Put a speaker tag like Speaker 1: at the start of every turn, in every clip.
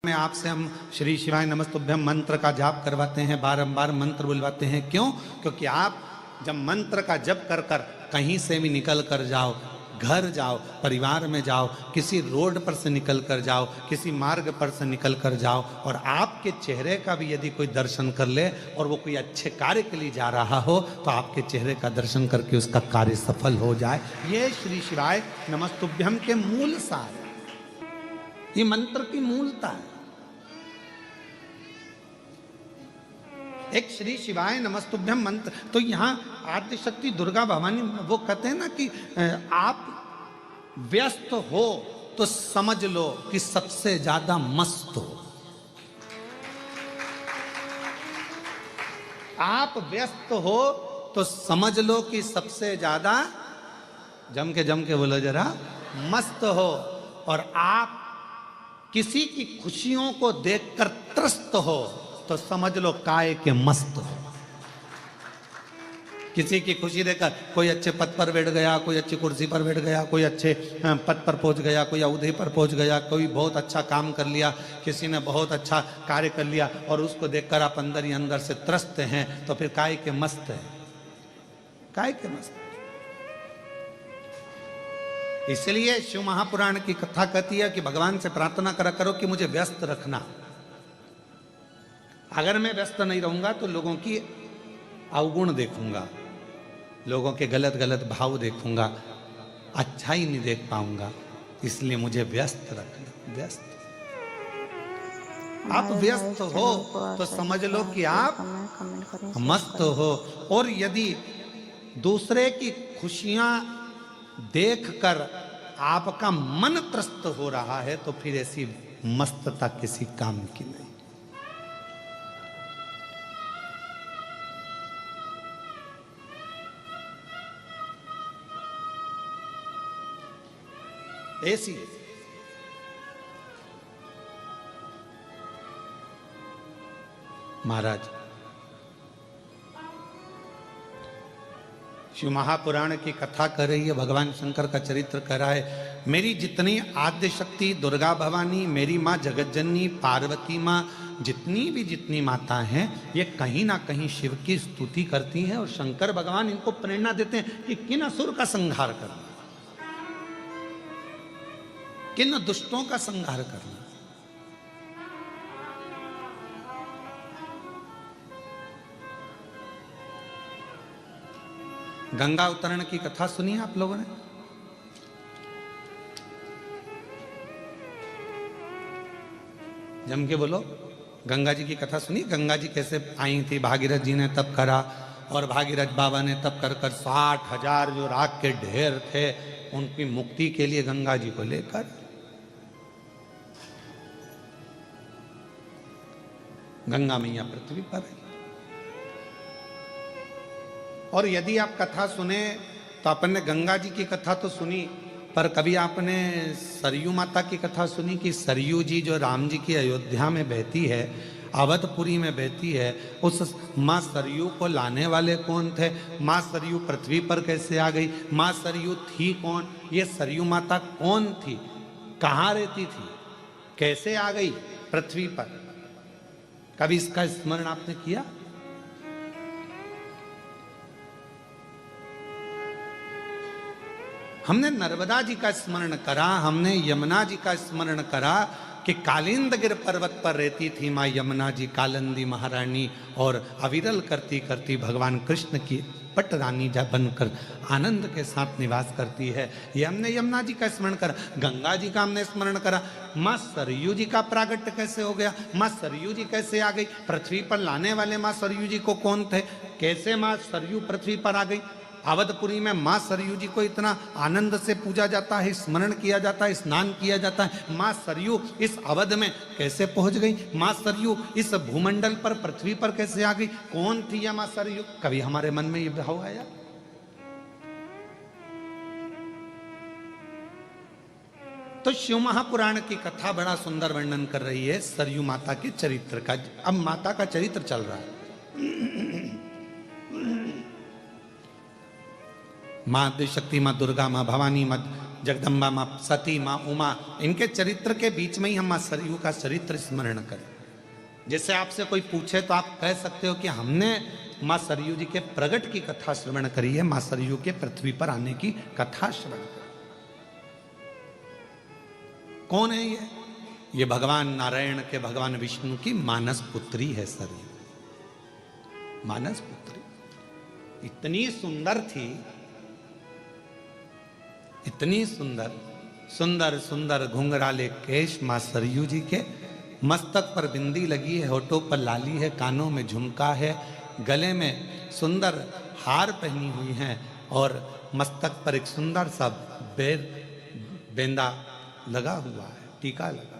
Speaker 1: में आपसे हम श्री शिवाय नमस्तुभ्यम मंत्र का जाप करवाते हैं, बारंबार मंत्र बुलवाते हैं। क्यों? क्योंकि आप जब मंत्र का जप कर कर कहीं से भी निकल कर जाओ, घर जाओ, परिवार में जाओ, किसी रोड पर से निकल कर जाओ, किसी मार्ग पर से निकल कर जाओ और आपके चेहरे का भी यदि कोई दर्शन कर ले और वो कोई अच्छे कार्य के लिए जा रहा हो तो आपके चेहरे का दर्शन करके उसका कार्य सफल हो जाए। ये श्री शिवाय नमस्तुभ्यम के मूल सार है, ये मंत्र की मूलता है। एक श्री शिवाय नमस्तुभ्यम मंत्र। तो यहाँ आद्य शक्ति दुर्गा भवानी वो कहते हैं ना कि आप व्यस्त हो तो समझ लो कि सबसे ज्यादा मस्त हो। आप व्यस्त हो तो समझ लो कि सबसे ज्यादा जम के बोलो जरा मस्त हो। और आप किसी की खुशियों को देखकर त्रस्त हो तो समझ लो काय के मस्त हो। किसी की खुशी देखकर कोई अच्छे पद पर बैठ गया, कोई अच्छी कुर्सी पर बैठ गया, कोई अच्छे पद पर पहुंच गया, कोई अवधि पर पहुंच गया, कोई बहुत अच्छा काम कर लिया, किसी ने बहुत अच्छा कार्य कर लिया और उसको देखकर आप अंदर ही अंदर से त्रस्त हैं तो फिर काय के मस्त है, काय के मस्त। इसलिए शिव महापुराण की कथा कहती है कि भगवान से प्रार्थना करा करो कि मुझे व्यस्त रखना। अगर मैं व्यस्त नहीं रहूंगा तो लोगों की अवगुण देखूंगा, लोगों के गलत गलत भाव देखूंगा, अच्छा ही नहीं देख पाऊंगा। इसलिए मुझे व्यस्त रखना। व्यस्त, आप व्यस्त हो तो समझ लो कि आप मस्त हो। और यदि दूसरे की खुशियां देखकर आपका मन त्रस्त हो रहा है तो फिर ऐसी मस्तता किसी काम की नहीं। ऐसी महाराज शिव महापुराण की कथा कर रही है, भगवान शंकर का चरित्र कर रहा है। मेरी जितनी आद्य शक्ति दुर्गा भवानी, मेरी माँ जगतजननी, पार्वती माँ, जितनी माता हैं ये कहीं ना कहीं शिव की स्तुति करती हैं और शंकर भगवान इनको प्रेरणा देते हैं कि किन असुर का संहार करना, किन दुष्टों का संहार करना। गंगा अवतरण की कथा सुनी आप लोगों ने? जम के बोलो, गंगा जी की कथा सुनी? गंगा जी कैसे आई थी, भागीरथ जी ने तप करा और भागीरथ बाबा ने तप कर 60,000 जो राख के ढेर थे उनकी मुक्ति के लिए गंगा जी को लेकर गंगा मैया पृथ्वी पर है। और यदि आप कथा सुने तो अपन ने गंगा जी की कथा तो सुनी, पर कभी आपने सरयू माता की कथा सुनी कि सरयू जी जो राम जी की अयोध्या में बहती है, अवधपुरी में बहती है, उस माँ सरयू को लाने वाले कौन थे? माँ सरयू पृथ्वी पर कैसे आ गई? माँ सरयू थी कौन? ये सरयू माता कौन थी? कहाँ रहती थी? कैसे आ गई पृथ्वी पर? कभी इसका स्मरण आपने किया? हमने नर्मदा जी का स्मरण करा, हमने यमुना जी का स्मरण करा कि कालिंदगिर पर्वत पर रहती थी माँ यमुना जी, कालिंदी महारानी, और अविरल करती करती भगवान कृष्ण की पट रानी बनकर आनंद के साथ निवास करती है। ये हमने यमुना जी का स्मरण करा। गंगा जी का हमने स्मरण करा। माँ सरयू जी का प्रागट्य कैसे हो गया? माँ सरयू जी कैसे आ गई पृथ्वी पर? लाने वाले माँ सरयू जी को कौन थे? कैसे माँ सरयू पृथ्वी पर आ गई? अवधपुरी में माँ सरयू जी को इतना आनंद से पूजा जाता है, स्मरण किया जाता है, स्नान किया जाता है। माँ सरयू इस अवध में कैसे पहुंच गई? माँ सरयू इस भूमंडल पर, पृथ्वी पर कैसे आ गई? कौन थी यह माँ सरयू? कभी हमारे मन में ये भाव आया? तो शिव महापुराण की कथा बड़ा सुंदर वर्णन कर रही है सरयू माता के चरित्र का। अब माता का चरित्र चल रहा है। माँ आद्य शक्ति, माँ दुर्गा, माँ भवानी, माँ जगदम्बा माँ सती, माँ उमा, इनके चरित्र के बीच में ही हम माँ सरयू का चरित्र स्मरण करें। जैसे आपसे कोई पूछे तो आप कह सकते हो कि हमने माँ सरयू जी के प्रगट की कथा श्रवण करी है, माँ सरयू के पृथ्वी पर आने की कथा श्रवण करी। कौन है ये भगवान नारायण के, भगवान विष्णु की मानस पुत्री है सरयू। मानस पुत्री इतनी सुंदर थी, इतनी सुंदर, सुंदर सुंदर घुंघराले केश मां सरयू जी के, मस्तक पर बिंदी लगी है, होठों पर लाली है, कानों में झुमका है, गले में सुंदर हार पहनी हुई हैं और मस्तक पर एक सुंदर सा बेंदा लगा हुआ है, टीका लगा।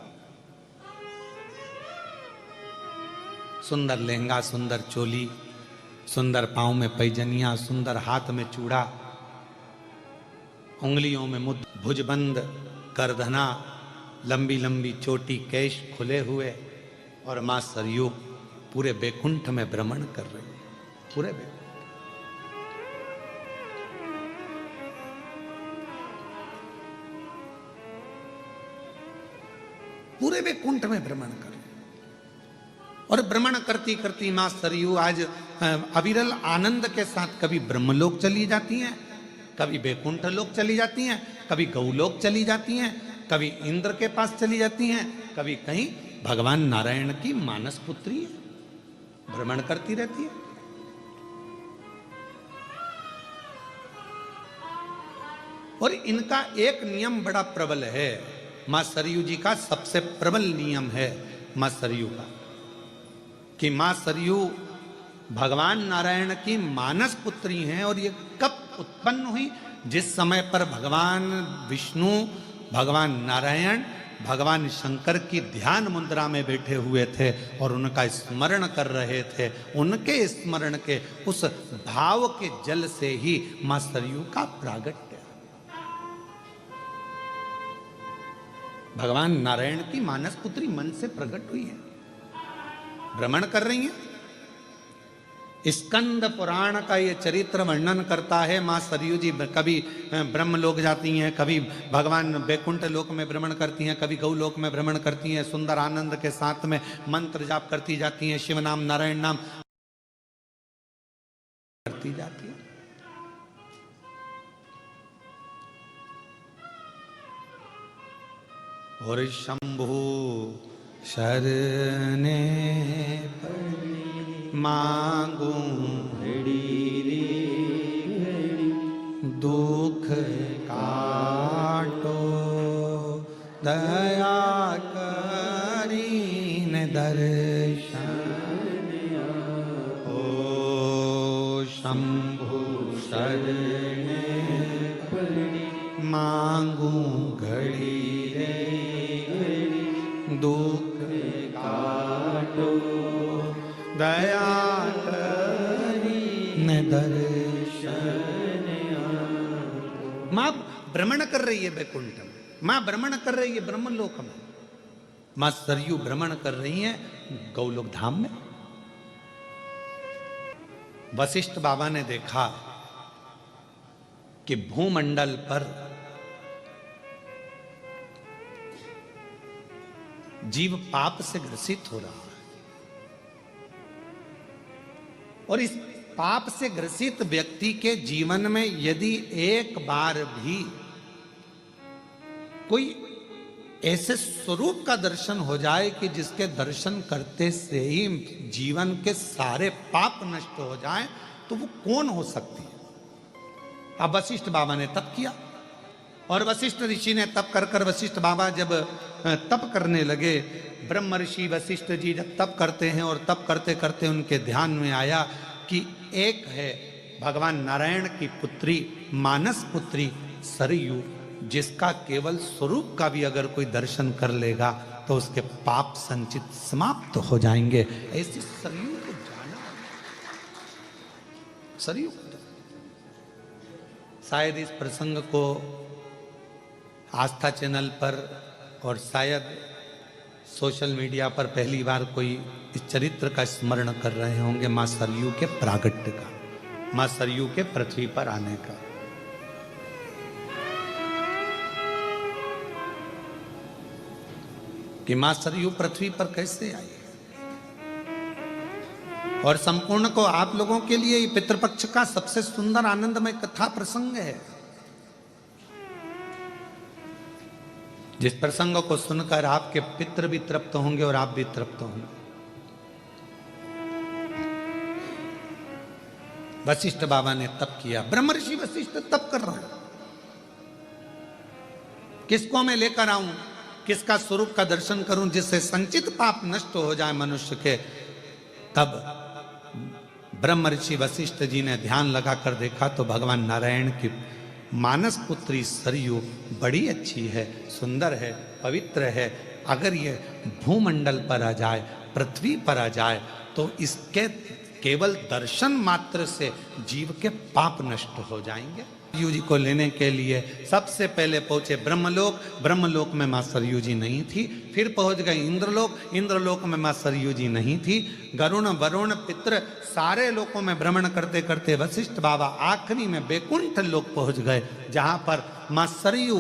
Speaker 1: सुंदर लहंगा, सुंदर चोली, सुंदर पांव में पैजनिया, सुंदर हाथ में चूड़ा, उंगलियों में मुद्द, भुजबंद करधना, लंबी लंबी चोटी, केश खुले हुए, और मां सरयू पूरे बैकुंठ में भ्रमण कर रही है। पूरे बैकुंठ में भ्रमण कर रही, और भ्रमण करती करती मां सरयू आज अविरल आनंद के साथ कभी ब्रह्मलोक चली जाती हैं, कभी बैकुंठ लोक चली जाती हैं, कभी गौलोक चली जाती हैं, कभी इंद्र के पास चली जाती हैं, कभी कहीं भगवान नारायण की मानस पुत्री है, भ्रमण करती रहती है। और इनका एक नियम बड़ा प्रबल है, मां सरयू जी का सबसे प्रबल नियम है मां सरयू का, कि मां सरयू भगवान नारायण की मानस पुत्री हैं। और ये कब उत्पन्न हुई? जिस समय पर भगवान विष्णु, भगवान नारायण, भगवान शंकर की ध्यान मुद्रा में बैठे हुए थे और उनका स्मरण कर रहे थे, उनके स्मरण के उस भाव के जल से ही मां सरयू का प्रागट्य, भगवान नारायण की मानस पुत्री मन से प्रकट हुई है, भ्रमण कर रही हैं। स्कंद पुराण का ये चरित्र वर्णन करता है, मां सरयू जी कभी ब्रह्मलोक जाती हैं, कभी भगवान बैकुंठ लोक में भ्रमण करती हैं, कभी गौलोक में भ्रमण करती हैं, सुंदर आनंद के साथ में मंत्र जाप करती जाती हैं, शिव नाम नारायण नाम करती जाती है। और शंभु शरणे मांगू दुख काटो, दया करीन दर्शन ओ शंभु शरणे मांगू घड़ी रे दुख काटो, दया करीन दर्शन। मां भ्रमण कर रही है बैकुंठ में, मां भ्रमण कर रही है ब्रह्मलोक में, मां सरयू भ्रमण कर रही है गौलोक धाम में। वशिष्ठ बाबा ने देखा कि भूमंडल पर जीव पाप से ग्रसित हो रहा है, और इस पाप से ग्रसित व्यक्ति के जीवन में यदि एक बार भी कोई ऐसे स्वरूप का दर्शन हो जाए कि जिसके दर्शन करते से ही जीवन के सारे पाप नष्ट हो जाएं, तो वो कौन हो सकती है? अब वशिष्ठ बाबा ने तप किया, और वशिष्ठ ऋषि ने तप कर कर, वशिष्ठ बाबा जब तप करने लगे, ब्रह्म ऋषि वशिष्ठ जी जब तप करते हैं, और तप करते करते उनके ध्यान में आया कि एक है भगवान नारायण की पुत्री, मानस पुत्री सरयू, जिसका केवल स्वरूप का भी अगर कोई दर्शन कर लेगा तो उसके पाप संचित समाप्त हो जाएंगे। ऐसी सरयू को जाना, सरयू को शायद इस प्रसंग को आस्था चैनल पर और शायद सोशल मीडिया पर पहली बार कोई इस चरित्र का स्मरण कर रहे होंगे, मां सरयू के प्रागट्य का, मां सरयू के पृथ्वी पर आने का। कि मां सरयू पृथ्वी पर कैसे आई। और संपूर्ण को आप लोगों के लिए पितृपक्ष का सबसे सुंदर आनंदमय कथा प्रसंग है, जिस प्रसंग को सुनकर आपके पितृ भी तृप्त होंगे और आप भी तृप्त होंगे। वशिष्ठ बाबा ने तप किया, ब्रह्म ऋषि वशिष्ठ तप कर रहे हैं। किसको मैं लेकर आऊं, किसका स्वरूप का दर्शन करूं जिससे संचित पाप नष्ट हो जाए मनुष्य के। तब ब्रह्म ऋषि वशिष्ठ जी ने ध्यान लगाकर देखा तो भगवान नारायण की मानस पुत्री सरयू बड़ी अच्छी है, सुंदर है, पवित्र है। अगर ये भूमंडल पर आ जाए, पृथ्वी पर आ जाए, तो इसके केवल दर्शन मात्र से जीव के पाप नष्ट हो जाएंगे। सरयू जी को लेने के लिए सबसे पहले पहुंचे ब्रह्मलोक। ब्रह्मलोक में मां सरयू जी नहीं थी। फिर पहुंच गए इंद्रलोक। इंद्रलोक में मां सरयू जी नहीं थी। गरुण वरुण पितृ सारे लोकों में भ्रमण करते करते वशिष्ठ बाबा आखिरी में बैकुंठ लोक पहुंच गए, जहां पर मां सरयू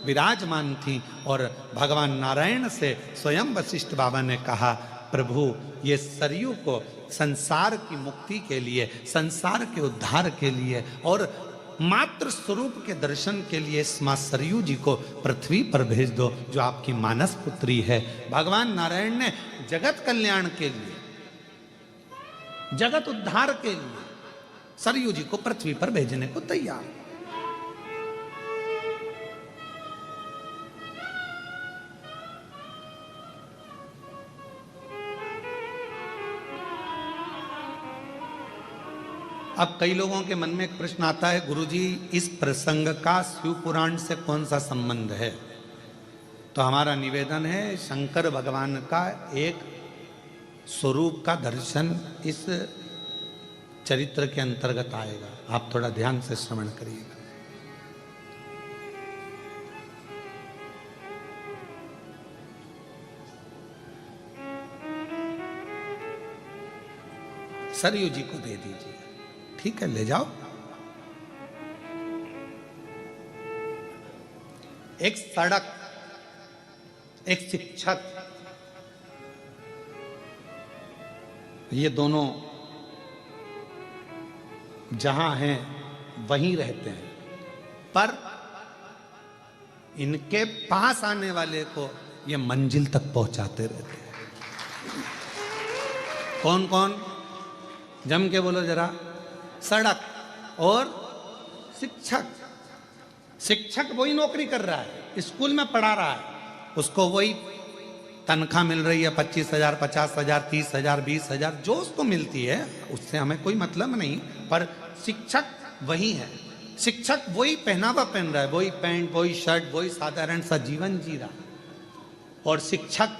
Speaker 1: विराजमान थी। और भगवान नारायण से स्वयं वशिष्ठ बाबा ने कहा, प्रभु ये सरयू को संसार की मुक्ति के लिए, संसार के उद्धार के लिए और मात्र स्वरूप के दर्शन के लिए इस मां सरयू जी को पृथ्वी पर भेज दो, जो आपकी मानस पुत्री है। भगवान नारायण ने जगत कल्याण के लिए, जगत उद्धार के लिए सरयू जी को पृथ्वी पर भेजने को तैयार। अब कई लोगों के मन में एक प्रश्न आता है, गुरुजी इस प्रसंग का शिव पुराण से कौन सा संबंध है? तो हमारा निवेदन है, शंकर भगवान का एक स्वरूप का दर्शन इस चरित्र के अंतर्गत आएगा। आप थोड़ा ध्यान से श्रवण करिएगा। सरयू जी को दे दीजिए, ठीक है, ले जाओ। एक सड़क, एक शिक्षक, ये दोनों जहां हैं वहीं रहते हैं, पर इनके पास आने वाले को ये मंजिल तक पहुंचाते रहते हैं। कौन कौन? जम के बोलो जरा। सड़क और शिक्षक। शिक्षक वही नौकरी कर रहा है, स्कूल में पढ़ा रहा है, उसको वही तनख्वाह मिल रही है, 25,000, 50,000, 30,000, 20,000 जो उसको मिलती है, उससे हमें कोई मतलब नहीं। पर शिक्षक वही है। शिक्षक वही पहनावा पहन रहा है, वही पैंट, वही शर्ट, वही साधारण सा जीवन जी रहा है। और शिक्षक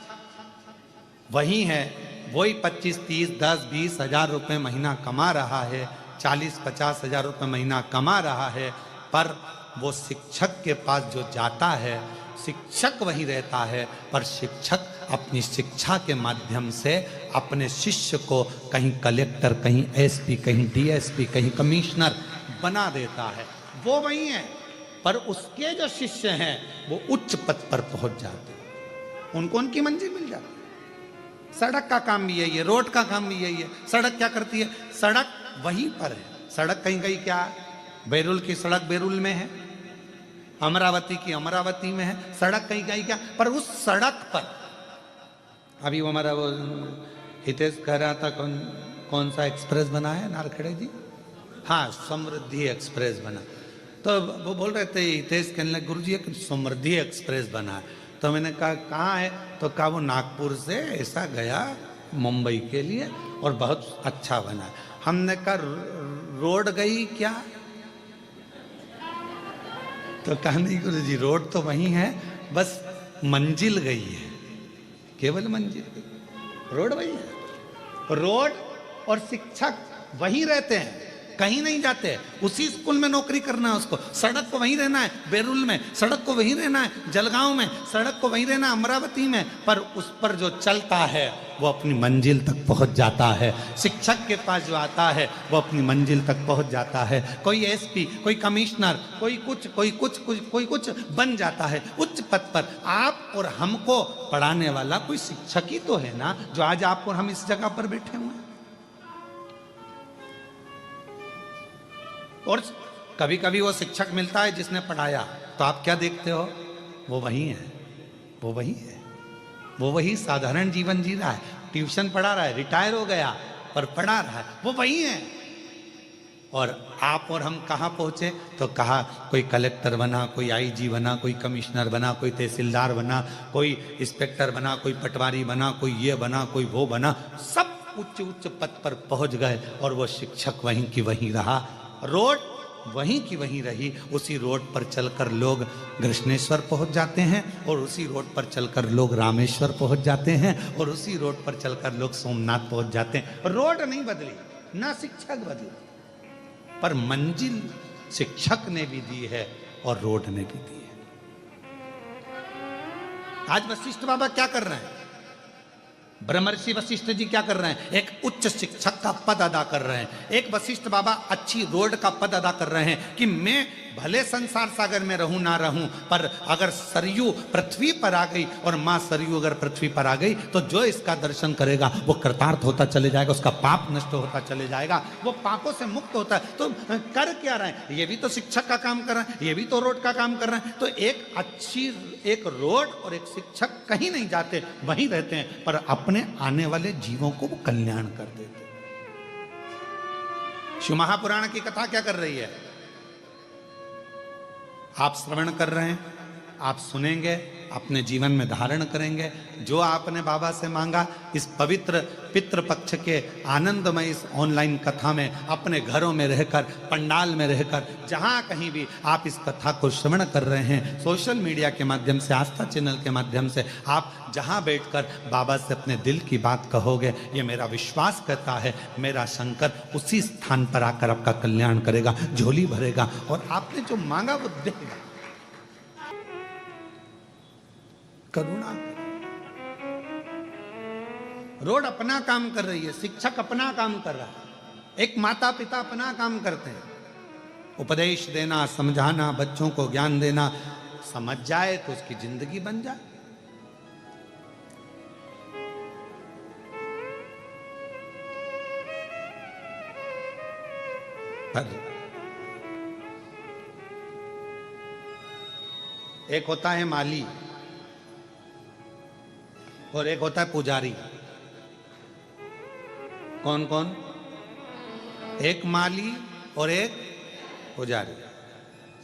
Speaker 1: वही है, वही 25, 30, 10, 20,000 रुपये महीना कमा रहा है, 40, 50,000 रुपये महीना कमा रहा है। पर वो शिक्षक के पास जो जाता है, शिक्षक वहीं रहता है, पर शिक्षक अपनी शिक्षा के माध्यम से अपने शिष्य को कहीं कलेक्टर, कहीं एसपी, कहीं डीएसपी, कहीं कमिश्नर बना देता है। वो वही है, पर उसके जो शिष्य हैं वो उच्च पद पर पहुंच जाते हैं, उनको उनकी मंजिल मिल जाती है। सड़क का काम भी यही है, रोड का काम भी यही है। सड़क क्या करती है? सड़क वहीं पर है। सड़क कहीं कहीं क्या है? बैरुल की सड़क बैरुल में है, अमरावती की अमरावती में है। सड़क कहीं कहीं क्या, पर उस सड़क पर अभी वो हमारा वो हितेश कह रहा था, कौन सा एक्सप्रेस बना है नारखेड़े जी? हाँ, समृद्धि एक्सप्रेस बना। तो वो बोल रहे थे, हितेश कहने लगे, गुरुजी एक समृद्धि एक्सप्रेस बना है। तो मैंने कहा कहाँ है? तो कहा वो नागपुर से ऐसा गया मुंबई के लिए और बहुत अच्छा बना है। हमने कहा रोड गई क्या? तो कहा नहीं गुरुजी, रोड तो वही है, बस मंजिल गई है, केवल मंजिल गई, रोड वही है। रोड और शिक्षक वहीं रहते हैं, कहीं नहीं जाते, उसी स्कूल में नौकरी करना है उसको, सड़क को वहीं रहना है बेरुल में, सड़क को वहीं रहना है जलगांव में, सड़क को वहीं रहना है अमरावती में, पर उस पर जो चलता है वो अपनी मंजिल तक पहुंच जाता है। शिक्षक के पास जो आता है वो अपनी मंजिल तक पहुंच जाता है। कोई एसपी, कोई कमिश्नर, कोई कुछ बन जाता है उच्च पद पर। आप और हमको पढ़ाने वाला कोई शिक्षक ही तो है ना, जो आज आप और हम इस जगह पर बैठे हुए हैं। और कभी कभी वो शिक्षक मिलता है जिसने पढ़ाया, तो आप क्या देखते हो? वो वही है, वो वही है, वो वही साधारण जीवन जी रहा है, ट्यूशन पढ़ा रहा है, रिटायर हो गया पर पढ़ा रहा है, वो वही है। और आप और हम कहाँ पहुंचे? तो कहा कोई कलेक्टर बना, कोई आईजी बना, कोई कमिश्नर बना, कोई तहसीलदार बना, कोई इंस्पेक्टर बना, कोई पटवारी बना, कोई ये बना, कोई वो बना, सब उच्च उच्च पद पर पहुंच गए और वो शिक्षक वहीं की वहीं रहा, रोड वहीं की वहीं रही। उसी रोड पर चलकर लोग कृष्णेश्वर पहुंच जाते हैं, और उसी रोड पर चलकर लोग रामेश्वर पहुंच जाते हैं, और उसी रोड पर चलकर लोग सोमनाथ पहुंच जाते हैं। रोड नहीं बदली, ना शिक्षक बदला, पर मंजिल शिक्षक ने भी दी है और रोड ने भी दी है। आज वशिष्ठ बाबा क्या कर रहे हैं? ब्रह्मर्षि वशिष्ठ जी क्या कर रहे हैं? एक उच्च शिक्षक का पद अदा कर रहे हैं। एक वशिष्ठ बाबा अच्छी रोड का पद अदा कर रहे हैं कि मैं भले संसार सागर में रहूं ना रहूं, पर अगर सरयू पृथ्वी पर आ गई और मां सरयू अगर पृथ्वी पर आ गई तो जो इसका दर्शन करेगा वो कृतार्थ होता चले जाएगा, उसका पाप नष्ट होता चले जाएगा, वो पापों से मुक्त होता है। तो कर क्या रहे हैं? ये भी तो शिक्षक का काम कर रहे हैं, ये भी तो रोड का काम कर रहे हैं। तो एक रोड और एक शिक्षक कहीं नहीं जाते, वहीं रहते हैं, पर अपने आने वाले जीवों को वो कल्याण कर देते। शिव महापुराण की कथा क्या कर रही है? आप श्रवण कर रहे हैं, आप सुनेंगे, अपने जीवन में धारण करेंगे। जो आपने बाबा से मांगा, इस पवित्र पितृपक्ष के आनंदमय इस ऑनलाइन कथा में, अपने घरों में रहकर, पंडाल में रहकर, जहां कहीं भी आप इस कथा को श्रवण कर रहे हैं, सोशल मीडिया के माध्यम से, आस्था चैनल के माध्यम से, आप जहां बैठकर बाबा से अपने दिल की बात कहोगे, ये मेरा विश्वास कहता है, मेरा शंकर उसी स्थान पर आकर आपका कल्याण करेगा, झोली भरेगा और आपने जो मांगा वो देगा। करुणा। रोड अपना काम कर रही है, शिक्षक अपना काम कर रहा है, एक माता पिता अपना काम करते हैं, उपदेश देना, समझाना, बच्चों को ज्ञान देना, समझ जाए तो उसकी जिंदगी बन जाए। एक होता है माली और एक होता है पुजारी। कौन कौन? एक माली और एक पुजारी।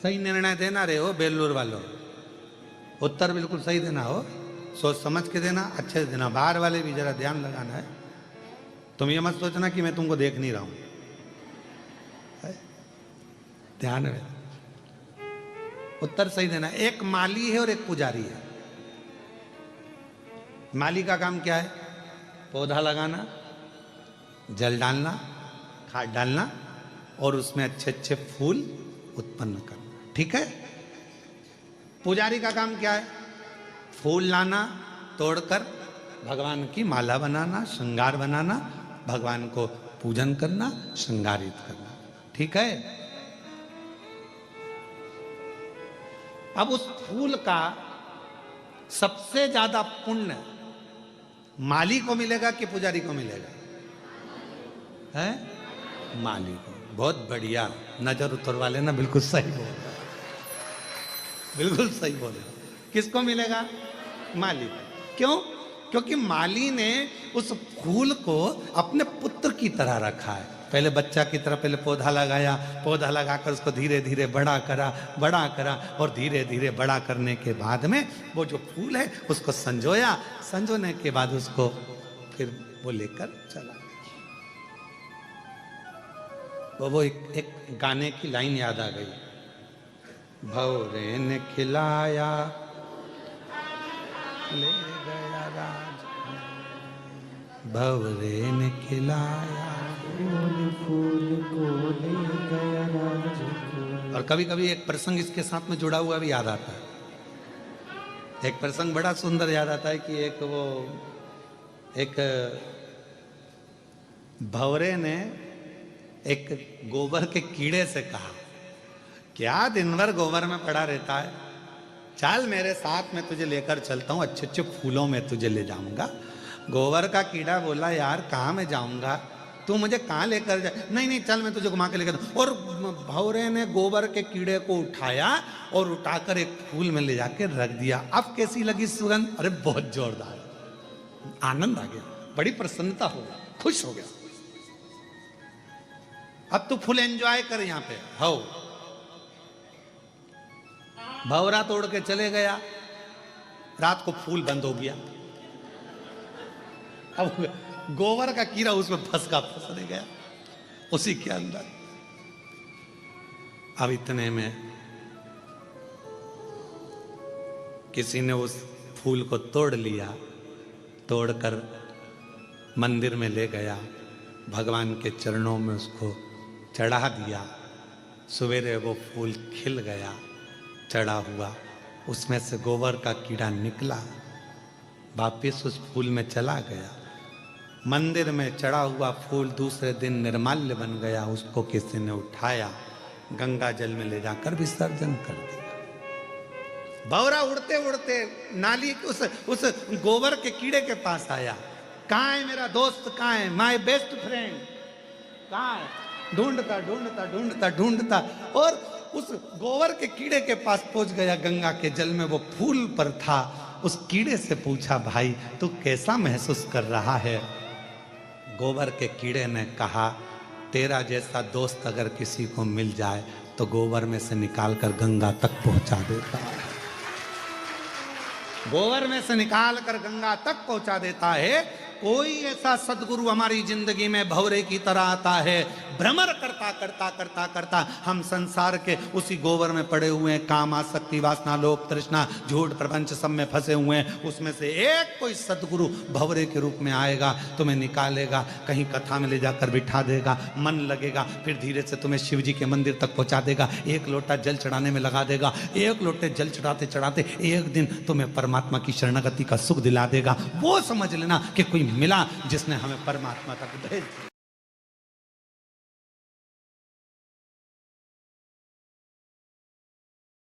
Speaker 1: सही निर्णय देना रे हो बेलूर वालों, उत्तर बिल्कुल सही देना हो, सोच समझ के देना, अच्छे से देना। बाहर वाले भी जरा ध्यान लगाना है। तुम ये मत सोचना कि मैं तुमको देख नहीं रहा हूं, ध्यान में। उत्तर सही देना। एक माली है और एक पुजारी है। माली का काम क्या है? पौधा लगाना, जल डालना, खाद डालना और उसमें अच्छे अच्छे फूल उत्पन्न करना, ठीक है। पुजारी का काम क्या है? फूल लाना, तोड़कर भगवान की माला बनाना, श्रृंगार बनाना, भगवान को पूजन करना, श्रृंगारित करना, ठीक है। अब उस फूल का सबसे ज्यादा पुण्य माली को मिलेगा कि पुजारी को मिलेगा? है माली को। बहुत बढ़िया, नजर उतर वाले ना, बिल्कुल सही बोल रहे, बिल्कुल सही बोले। किसको मिलेगा? माली को। क्यों? क्योंकि माली ने उस फूल को अपने पुत्र की तरह रखा है। पहले बच्चा की तरह पहले पौधा लगाया, पौधा लगाकर उसको धीरे धीरे बड़ा करा और धीरे धीरे बड़ा करने के बाद में वो जो फूल है उसको संजोया, संजोने के बाद उसको फिर वो लेकर चला। वो एक गाने की लाइन याद आ गई, भौरे ने खिलाया ले गया राज, भौरे ने खिलाया
Speaker 2: फूल फूल को ले गया राज को।
Speaker 1: और कभी कभी एक प्रसंग इसके साथ में जुड़ा हुआ भी याद आता है। एक प्रसंग बड़ा सुंदर याद आता है कि एक भंवरे ने एक गोबर के कीड़े से कहा, क्या दिन भर गोबर में पड़ा रहता है, चल मेरे साथ में तुझे लेकर चलता हूँ, अच्छे अच्छे फूलों में तुझे ले जाऊंगा। गोबर का कीड़ा बोला, यार कहाँ मैं जाऊंगा, तू मुझे कहाँ लेकर जा। नहीं नहीं चल मैं तुझे घुमा के लेकर। और भंवरे ने गोबर के कीड़े को उठाया और उठाकर एक फूल में ले जाकर रख दिया। अब कैसी लगी सुगंध, अरे बहुत जोरदार, आनंद आ गया, बड़ी प्रसन्नता हो गई, खुश हो गया। अब तू फुल एंजॉय कर यहाँ पे। हो भंवरा तोड़ के चले गया, रात को फूल बंद हो गया। अब गोबर का कीड़ा उसमें फंसने गया उसी के अंदर। अब इतने में किसी ने उस फूल को तोड़ लिया, तोड़कर मंदिर में ले गया, भगवान के चरणों में उसको चढ़ा दिया। सवेरे वो फूल खिल गया, चढ़ा हुआ, उसमें से गोबर का कीड़ा निकला, वापिस उस फूल में चला गया। मंदिर में चढ़ा हुआ फूल दूसरे दिन निर्माल्य बन गया, उसको किसी ने उठाया, गंगा जल में ले जाकर विसर्जन कर दिया। भंवरा उड़ते उड़ते नाली उस गोबर के कीड़े के पास आया, कहाँ है मेरा दोस्त, कहाँ है माय बेस्ट फ्रेंड, कहाँ है? ढूंढता ढूंढता ढूंढता ढूंढता और उस गोबर के कीड़े के पास पहुंच गया। गंगा के जल में वो फूल पर था। उस कीड़े से पूछा, भाई तू कैसा महसूस कर रहा है? गोबर के कीड़े ने कहा, तेरा जैसा दोस्त अगर किसी को मिल जाए तो गोबर में से निकाल कर गंगा तक पहुंचा देता है। गोबर में से निकाल कर गंगा तक पहुंचा देता है। कोई ऐसा सदगुरु हमारी जिंदगी में भंवरे की तरह आता है, भ्रमर करता करता करता करता हम संसार के उसी गोबर में पड़े हुए हैं। काम, आसक्ति, वासना, लोभ, तृष्णा, झूठ, प्रपंच सब में फंसे हुए हैं। उसमें से एक कोई सदगुरु भंवरे के रूप में आएगा, तुम्हें निकालेगा, कहीं कथा में ले जाकर बिठा देगा, मन लगेगा, फिर धीरे से तुम्हें शिव जी के मंदिर तक पहुंचा देगा, एक लोटा जल चढ़ाने में लगा देगा। एक लोटे जल चढ़ाते चढ़ाते एक दिन तुम्हें परमात्मा की शरणागति का सुख दिला देगा। वो समझ लेना कि कोई मिला जिसने हमें परमात्मा तक भेज दिया।